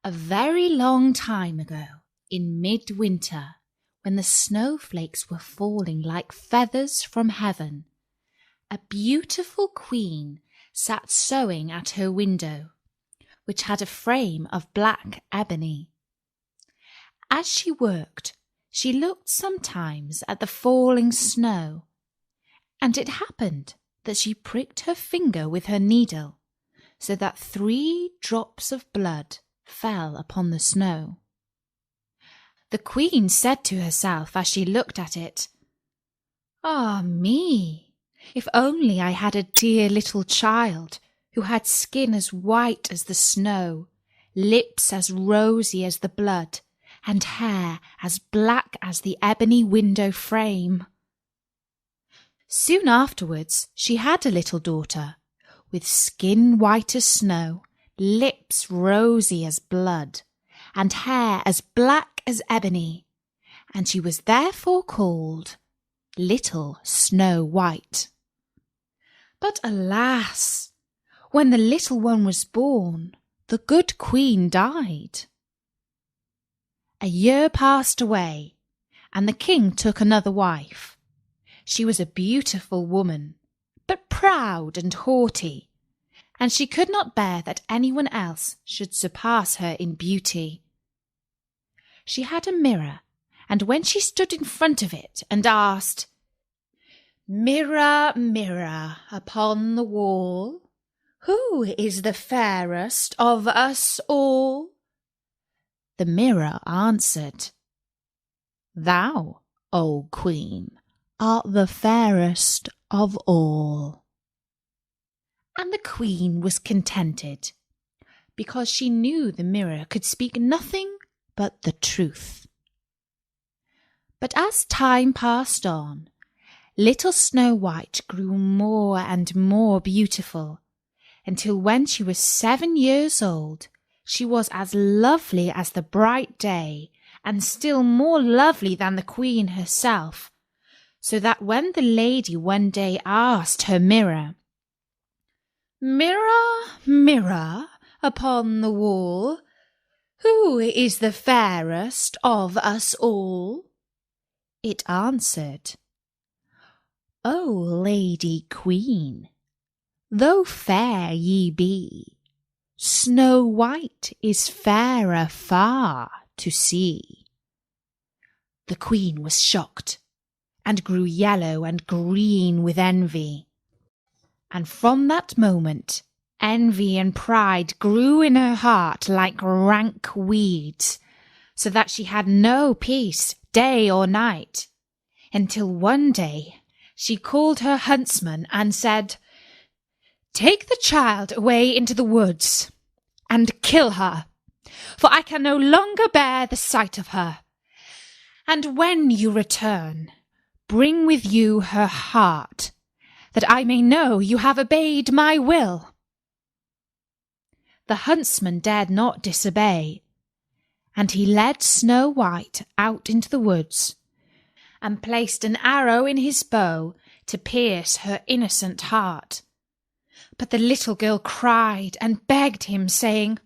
A very long time ago, in midwinter, when the snowflakes were falling like feathers from heaven, a beautiful queen sat sewing at her window, which had a frame of black ebony. As she worked, she looked sometimes at the falling snow, and it happened that she pricked her finger with her needle, so that 3 drops of blood fell upon the snow. The queen said to herself as she looked at it, "Ah me! If only I had a dear little child who had skin as white as the snow, lips as rosy as the blood, and hair as black as the ebony window frame." Soon afterwards she had a little daughter, with skin white as snow, lips rosy as blood, and hair as black as ebony, and she was therefore called Little Snow White. But alas, when the little one was born, the good queen died. A year passed away, and the king took another wife. She was a beautiful woman, but proud and haughty, and she could not bear that anyone else should surpass her in beauty. She had a mirror, and when she stood in front of it and asked, "Mirror, mirror upon the wall, who is the fairest of us all?" the mirror answered, "Thou, O Queen, art the fairest of all." And the queen was contented, because she knew the mirror could speak nothing but the truth. But as time passed on, little Snow White grew more and more beautiful, until when she was 7 years old, she was as lovely as the bright day, and still more lovely than the queen herself, so that when the lady one day asked her mirror, "Mirror, mirror upon the wall, who is the fairest of us all?" it answered, "O Lady Queen, though fair ye be, Snow White is fairer far to see." The queen was shocked, and grew yellow and green with envy. And from that moment, envy and pride grew in her heart like rank weeds, so that she had no peace day or night, until one day she called her huntsman and said, "Take the child away into the woods and kill her, for I can no longer bear the sight of her. And when you return, bring with you her heart, that I may know you have obeyed my will." The huntsman dared not disobey, and he led Snow White out into the woods, and placed an arrow in his bow to pierce her innocent heart. But the little girl cried and begged him, saying,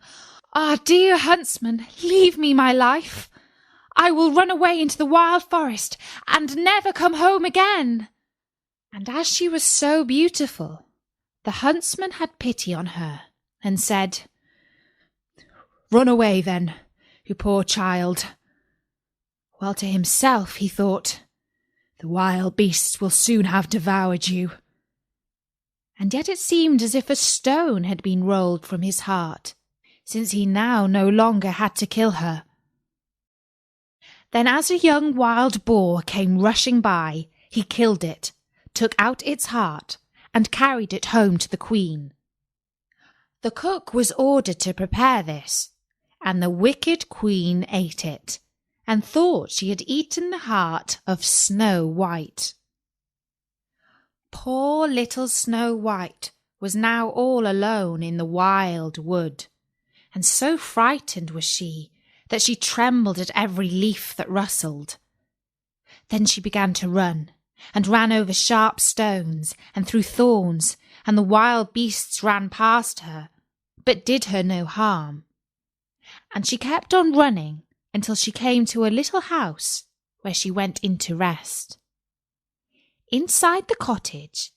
"Ah, dear huntsman, leave me my life. I will run away into the wild forest and never come home again." And as she was so beautiful, the huntsman had pity on her and said, "Run away then, you poor child." While to himself he thought, "The wild beasts will soon have devoured you." And yet it seemed as if a stone had been rolled from his heart, since he now no longer had to kill her. Then as a young wild boar came rushing by, he killed it, took out its heart, and carried it home to the queen. The cook was ordered to prepare this, and the wicked queen ate it, and thought she had eaten the heart of Snow White. Poor little Snow White was now all alone in the wild wood, and so frightened was she that she trembled at every leaf that rustled. Then she began to run, and ran over sharp stones and through thorns, and the wild beasts ran past her, but did her no harm. and she kept on running until she came to a little house where she went in to rest. Inside the cottage,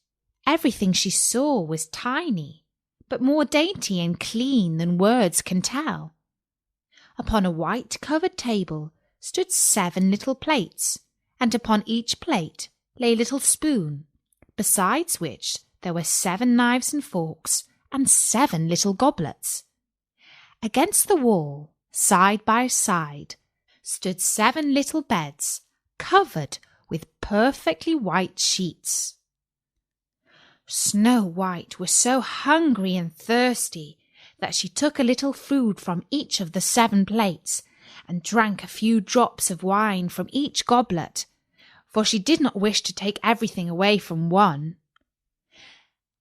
everything she saw was tiny, but more dainty and clean than words can tell. Upon a white-covered table stood 7 little plates, and upon each plate lay a little spoon, besides which there were 7 knives and forks and 7 little goblets. Against the wall, side by side, stood 7 little beds covered with perfectly white sheets. Snow White was so hungry and thirsty that she took a little food from each of the 7 plates and drank a few drops of wine from each goblet, for she did not wish to take everything away from one.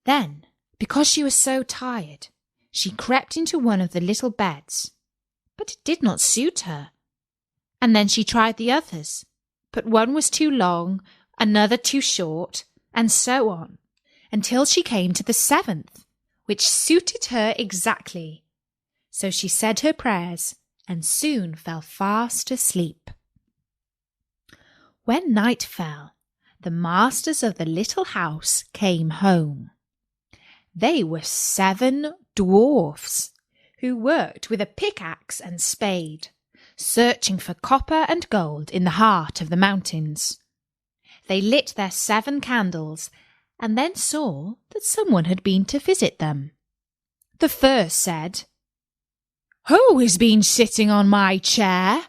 Then, because she was so tired, she crept into one of the little beds, but it did not suit her. And then she tried the others, but one was too long, another too short, and so on, until she came to the 7th, which suited her exactly. So she said her prayers and soon fell fast asleep. When night fell, the masters of the little house came home. They were 7 dwarfs who worked with a pickaxe and spade, searching for copper and gold in the heart of the mountains. They lit their 7 candles and then saw that someone had been to visit them. The first said, "Who has been sitting on my chair?"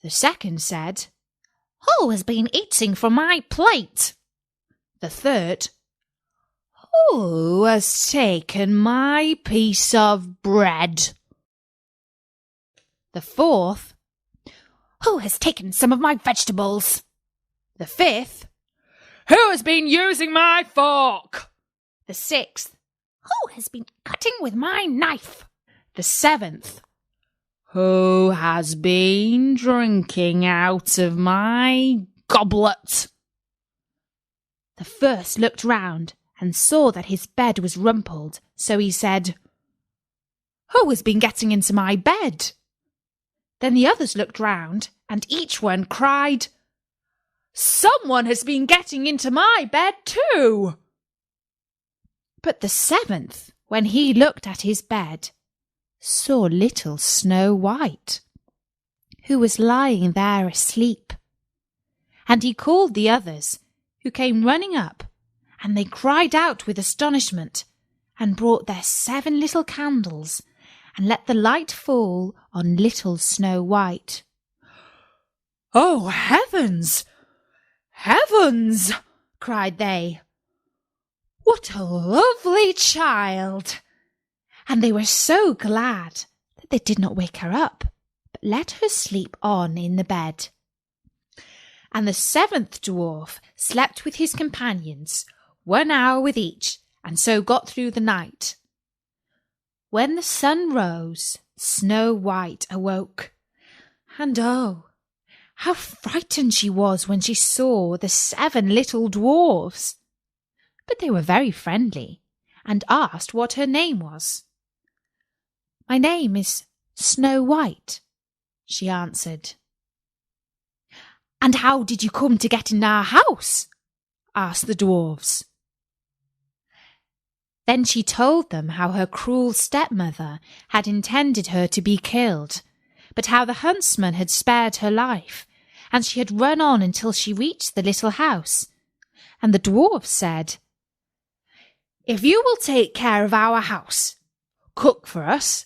The second said, "Who has been eating from my plate?" The third, "Who has taken my piece of bread?" The fourth, "Who has taken some of my vegetables?" The fifth, "Who has been using my fork?" The sixth, "Who has been cutting with my knife?" The seventh, "Who has been drinking out of my goblet?" The first looked round and saw that his bed was rumpled, so he said, "Who has been getting into my bed?" Then the others looked round, and each one cried, "Someone has been getting into my bed too." But the 7th, when he looked at his bed, saw little Snow White, who was lying there asleep. And he called the others, who came running up, and they cried out with astonishment, and brought their 7 little candles, and let the light fall on little Snow White. "Oh, heavens! Heavens!" cried they. "What a lovely child!" And they were so glad that they did not wake her up, but let her sleep on in the bed. And the 7th dwarf slept with his companions, 1 hour with each, and so got through the night. When the sun rose, Snow White awoke, and oh, how frightened she was when she saw the 7 little dwarfs. But they were very friendly, and asked what her name was. "My name is Snow White," she answered. "And how did you come to get in our house?" asked the dwarfs. Then she told them how her cruel stepmother had intended her to be killed, but how the huntsman had spared her life, and she had run on until she reached the little house. And the dwarf said, "If you will take care of our house, cook for us,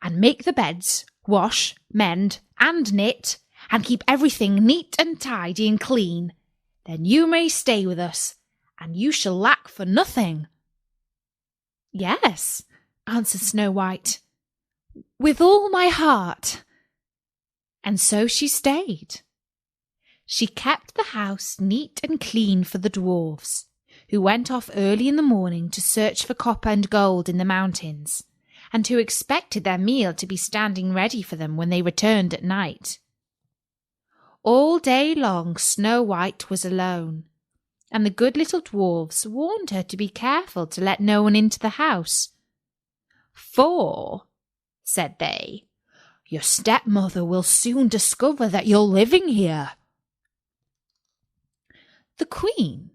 and make the beds, wash, mend, and knit, and keep everything neat and tidy and clean, then you may stay with us, and you shall lack for nothing." "Yes," answered Snow White, "with all my heart." And so she stayed. She kept the house neat and clean for the dwarfs, who went off early in the morning to search for copper and gold in the mountains, and who expected their meal to be standing ready for them when they returned at night. All day long Snow White was alone, and the good little dwarfs warned her to be careful to let no one into the house. "For," said they, Your stepmother will soon discover that you're living here." The Queen,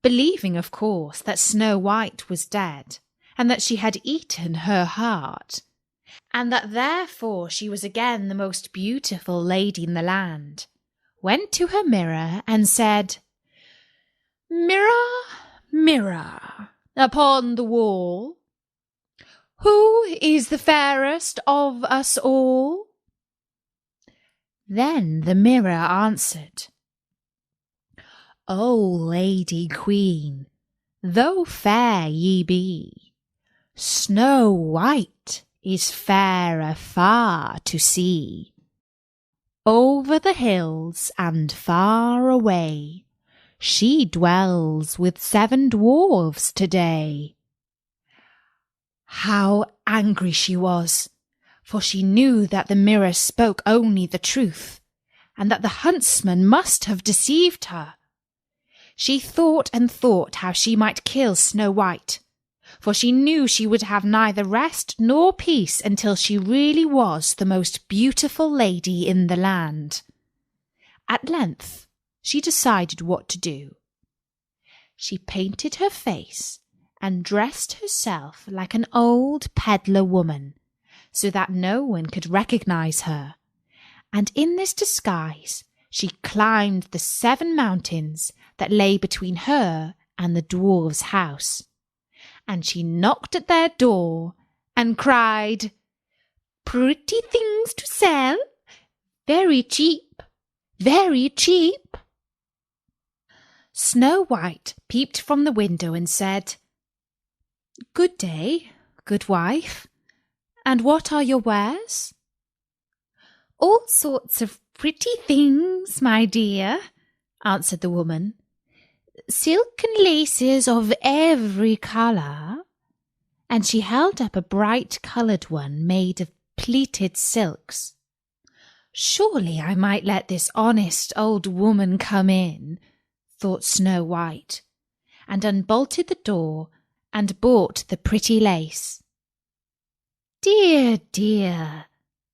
believing, of course, that Snow White was dead, and that she had eaten her heart, and that therefore she was again the most beautiful lady in the land, went to her mirror and said, "Mirror, mirror, upon the wall, who is the fairest of us all?" Then the mirror answered, "O Lady Queen, though fair ye be, Snow White is fairer far to see. Over the hills and far away, she dwells with 7 dwarfs today." How angry she was, for she knew that the mirror spoke only the truth, and that the huntsman must have deceived her. She thought and thought how she might kill Snow White, for she knew she would have neither rest nor peace until she really was the most beautiful lady in the land. At length she decided what to do. She painted her face and dressed herself like an old peddler woman, so that no one could recognize her, and in this disguise she climbed the 7 mountains that lay between her and the dwarf's house, and she knocked at their door and cried, "Pretty things to sell, very cheap, very cheap." Snow White peeped from the window and said, "Good day, good wife, and what are your wares?" "All sorts of pretty things, my dear," answered the woman. "Silk and laces of every colour," and she held up a bright-coloured one made of pleated silks. "Surely I might let this honest old woman come in," thought Snow White, and unbolted the door and bought the pretty lace. "Dear, dear,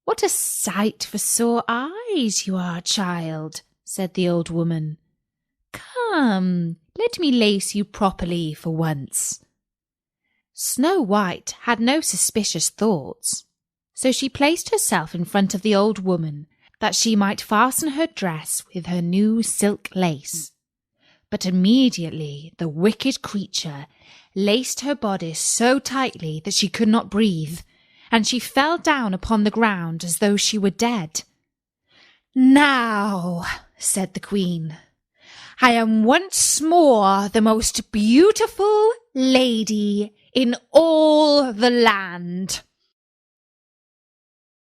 what a sight for sore eyes you are, child," said the old woman. "Come, let me lace you properly for once." Snow White had no suspicious thoughts, so she placed herself in front of the old woman that she might fasten her dress with her new silk lace. But immediately the wicked creature laced her bodice so tightly that she could not breathe, and she fell down upon the ground as though she were dead. "Now," said the Queen, "I am once more the most beautiful lady in all the land."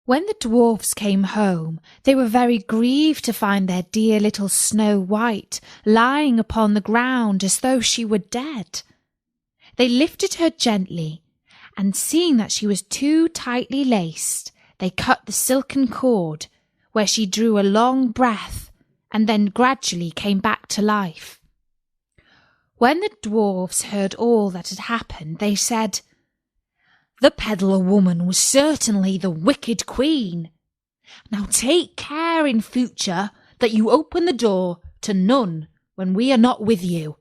When the dwarfs came home, they were very grieved to find their dear little Snow White lying upon the ground as though she were dead. They lifted her gently, and seeing that she was too tightly laced, they cut the silken cord, where she drew a long breath, and then gradually came back to life. When the dwarfs heard all that had happened, they said, "The peddler woman was certainly the wicked queen. Now take care in future that you open the door to none when we are not with you."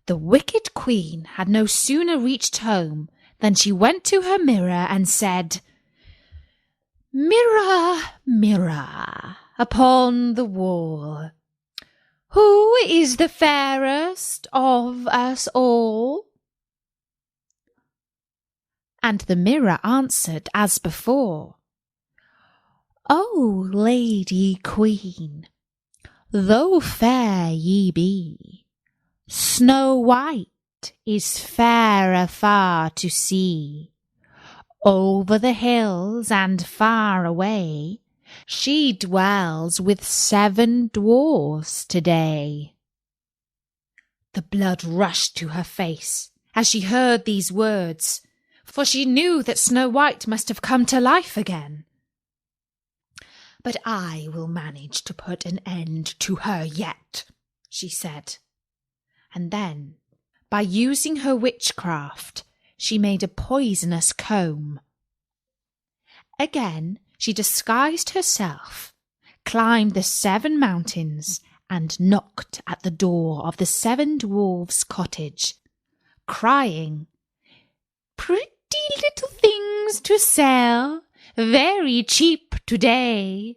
The wicked queen had no sooner reached home than she went to her mirror and said, "Mirror, mirror, upon the wall, who is the fairest of us all?" And the mirror answered as before, "O Lady Queen, though fair ye be, Snow White is fairer far to see. Over the hills and far away, she dwells with 7 dwarfs today." The blood rushed to her face as she heard these words, for she knew that Snow White must have come to life again. "But I will manage to put an end to her yet," she said. And then, by using her witchcraft, she made a poisonous comb. Again she disguised herself, climbed the 7 mountains, and knocked at the door of the 7 dwarfs' cottage, crying, "Pretty little things to sell, very cheap today."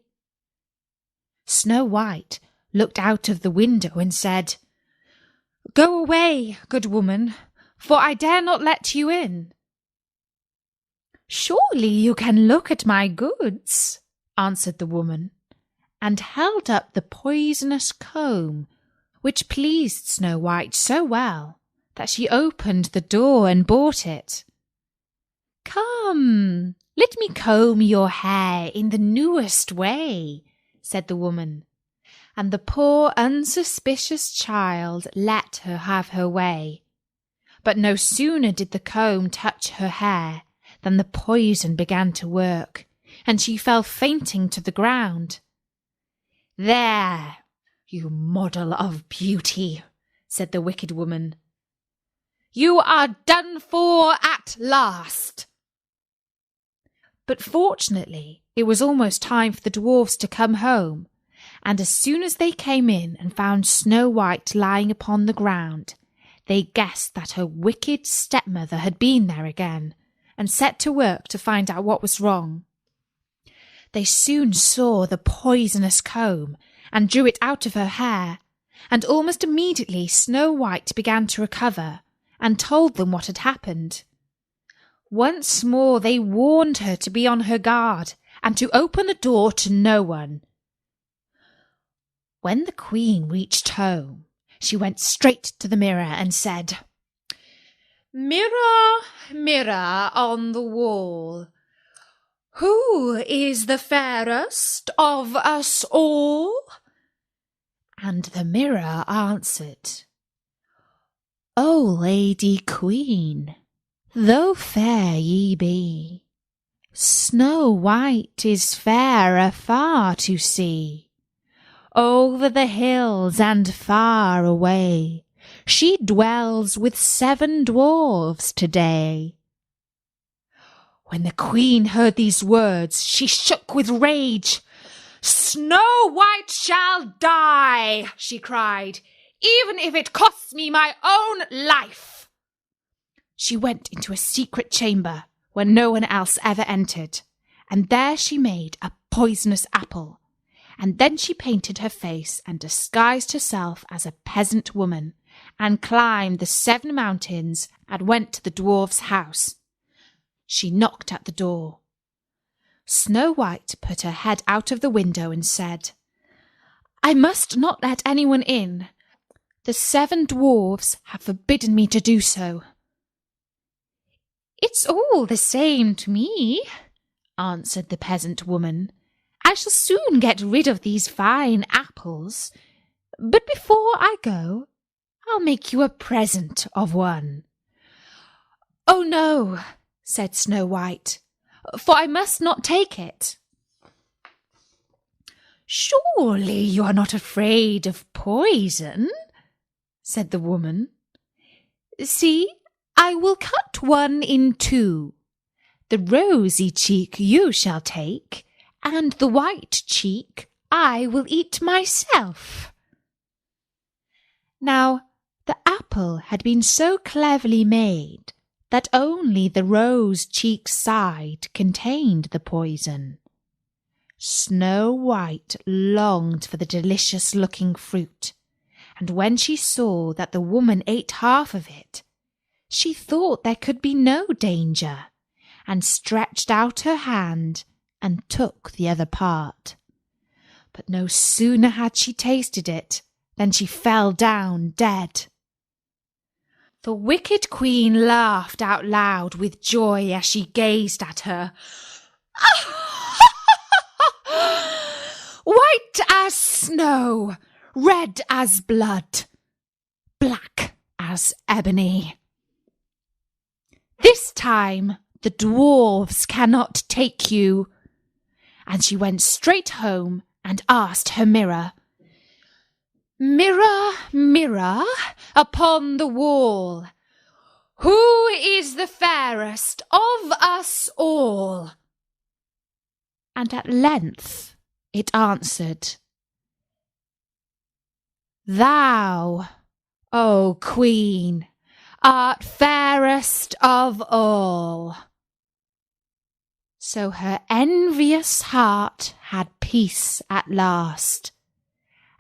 Snow White looked out of the window and said, "Go away, good woman, for I dare not let you in." "Surely you can look at my goods," answered the woman, and held up the poisonous comb, which pleased Snow White so well that she opened the door and bought it. "Come, let me comb your hair in the newest way," said the woman, and the poor unsuspicious child let her have her way. But no sooner did the comb touch her hair than the poison began to work, and she fell fainting to the ground. "There, you model of beauty," said the wicked woman. "You are done for at last." But fortunately it was almost time for the dwarfs to come home, and as soon as they came in and found Snow White lying upon the ground, they guessed that her wicked stepmother had been there again, and set to work to find out what was wrong. They soon saw the poisonous comb and drew it out of her hair, and almost immediately Snow White began to recover and told them what had happened. Once more they warned her to be on her guard and to open the door to no one. When the Queen reached home, she went straight to the mirror and said, "Mirror, mirror on the wall, who is the fairest of us all?" And the mirror answered, "O Lady Queen, though fair ye be, Snow White is fairer far to see. Over the hills and far away she dwells with 7 dwarfs today." When the Queen heard these words, she shook with rage. "Snow White shall die," she cried, "even if it costs me my own life." She went into a secret chamber where no one else ever entered, and there she made a poisonous apple, and then she painted her face and disguised herself as a peasant woman, and climbed the 7 mountains and went to the dwarf's house. She knocked at the door. Snow White put her head out of the window and said, "I must not let anyone in. The 7 dwarfs have forbidden me to do so." "It's all the same to me," answered the peasant woman. "I shall soon get rid of these fine apples. But before I go, I'll make you a present of one." "Oh no," said Snow White, "for I must not take it." "Surely you are not afraid of poison?" said the woman. "See, I will cut one in 2. The rosy cheek you shall take, and the white cheek I will eat myself." Now, the apple had been so cleverly made that only the rose cheek side contained the poison. Snow White longed for the delicious-looking fruit, and when she saw that the woman ate half of it, she thought there could be no danger, and stretched out her hand and took the other part. But no sooner had she tasted it than she fell down dead. The wicked Queen laughed out loud with joy as she gazed at her. "White as snow, red as blood, black as ebony. This time the dwarfs cannot take you." And she went straight home and asked her mirror, "Mirror, mirror upon the wall, who is the fairest of us all?" And at length it answered, "Thou, O Queen, art fairest of all." So her envious heart had peace at last,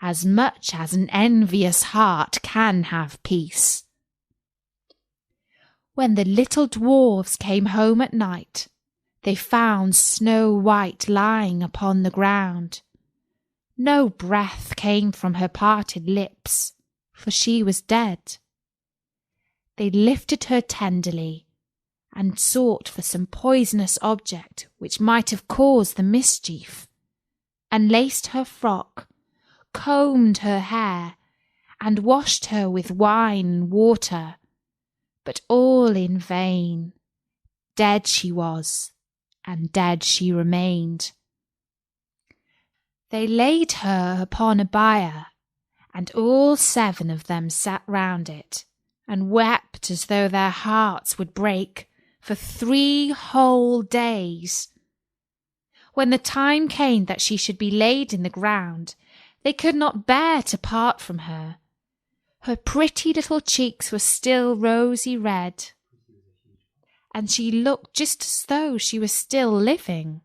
as much as an envious heart can have peace. When the little dwarfs came home at night, they found Snow White lying upon the ground. No breath came from her parted lips, for she was dead. They lifted her tenderly and sought for some poisonous object which might have caused the mischief, and laced her frock, combed her hair, and washed her with wine and water, but all in vain. Dead she was, and dead she remained. They laid her upon a bier, and all 7 of them sat round it, and wept as though their hearts would break, for 3 whole days. When the time came that she should be laid in the ground, they could not bear to part from her. Her pretty little cheeks were still rosy red, and she looked just as though she was still living.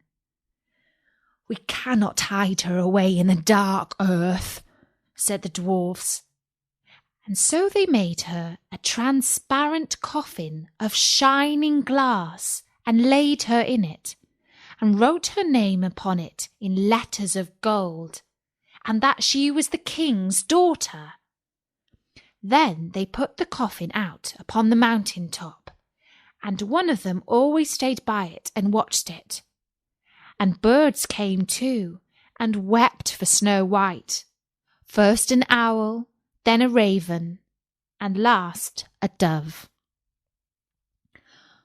"We cannot hide her away in the dark earth," said the dwarfs. And so they made her a transparent coffin of shining glass, and laid her in it, and wrote her name upon it in letters of gold, and that she was the king's daughter. Then they put the coffin out upon the mountain top, and one of them always stayed by it and watched it. And birds came too, and wept for Snow White, first an owl, then a raven, and last a dove.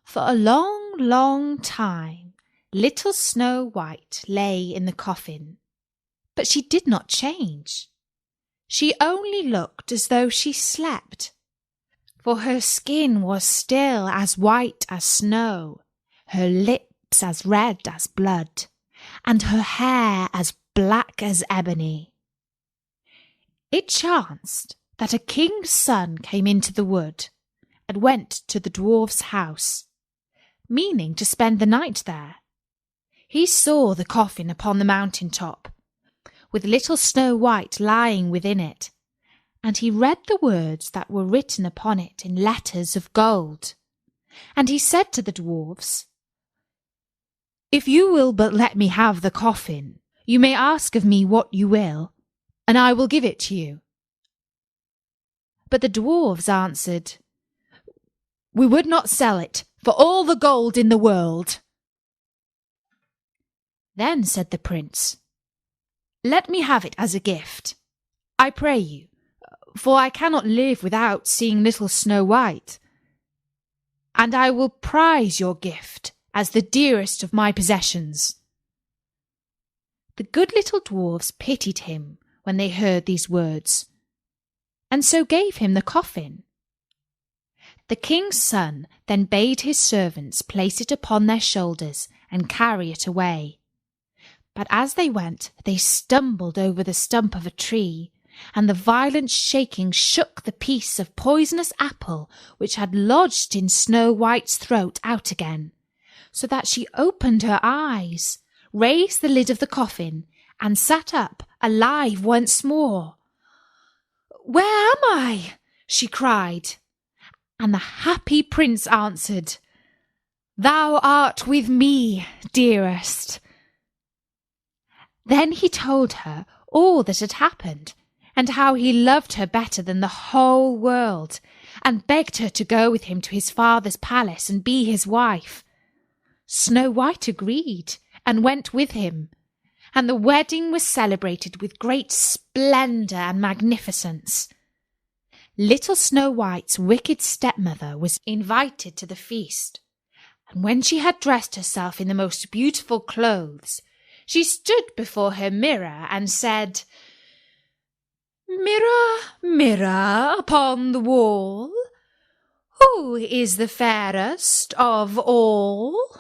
For a long, long time, little Snow White lay in the coffin, but she did not change. She only looked as though she slept, for her skin was still as white as snow, her lips as red as blood, and her hair as black as ebony. It chanced that a king's son came into the wood, and went to the dwarf's house, meaning to spend the night there. He saw the coffin upon the mountain top, with little Snow White lying within it, and he read the words that were written upon it in letters of gold. And he said to the dwarfs, "If you will but let me have the coffin, you may ask of me what you will, and I will give it to you." But the dwarfs answered, "We would not sell it for all the gold in the world." Then said the prince, "Let me have it as a gift, I pray you, for I cannot live without seeing little Snow White, and I will prize your gift as the dearest of my possessions." The good little dwarfs pitied him when they heard these words, and so gave him the coffin. The king's son then bade his servants place it upon their shoulders and carry it away. But as they went, they stumbled over the stump of a tree, and the violent shaking shook the piece of poisonous apple which had lodged in Snow White's throat out again, so that she opened her eyes, raised the lid of the coffin, and sat up alive once more. "Where am I?" she cried. And the happy prince answered, "Thou art with me, dearest." Then he told her all that had happened, and how he loved her better than the whole world, and begged her to go with him to his father's palace and be his wife. Snow White agreed and went with him, and the wedding was celebrated with great splendour and magnificence. Little Snow White's wicked stepmother was invited to the feast, and when she had dressed herself in the most beautiful clothes, she stood before her mirror and said, "Mirror, mirror upon the wall, who is the fairest of all?"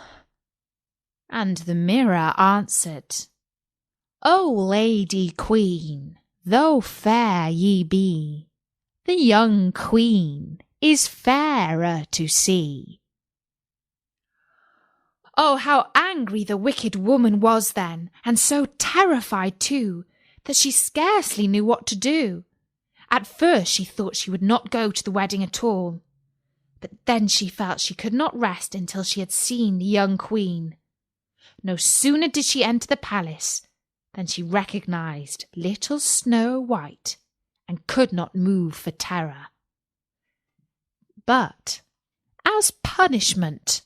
And the mirror answered, O Lady Queen, though fair ye be, the young queen is fairer to see. Oh, how angry the wicked woman was then, and so terrified too, that she scarcely knew what to do. At first she thought she would not go to the wedding at all, but then she felt she could not rest until she had seen the young queen. No sooner did she enter the palace than she recognised little Snow White and could not move for terror. But as punishment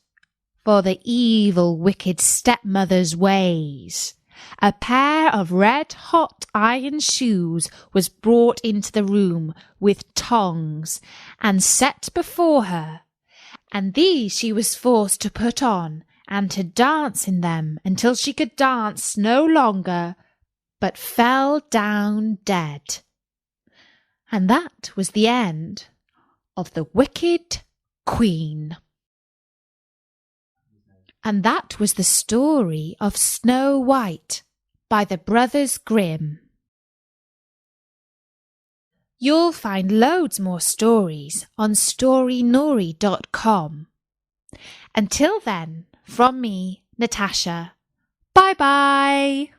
for the evil, wicked stepmother's ways, a pair of red-hot iron shoes was brought into the room with tongs and set before her, and these she was forced to put on and to dance in them until she could dance no longer, but fell down dead. And that was the end of the wicked queen. And that was the story of Snow White by the Brothers Grimm. You'll find loads more stories on storynori.com. Until then, from me, Natasha, bye-bye.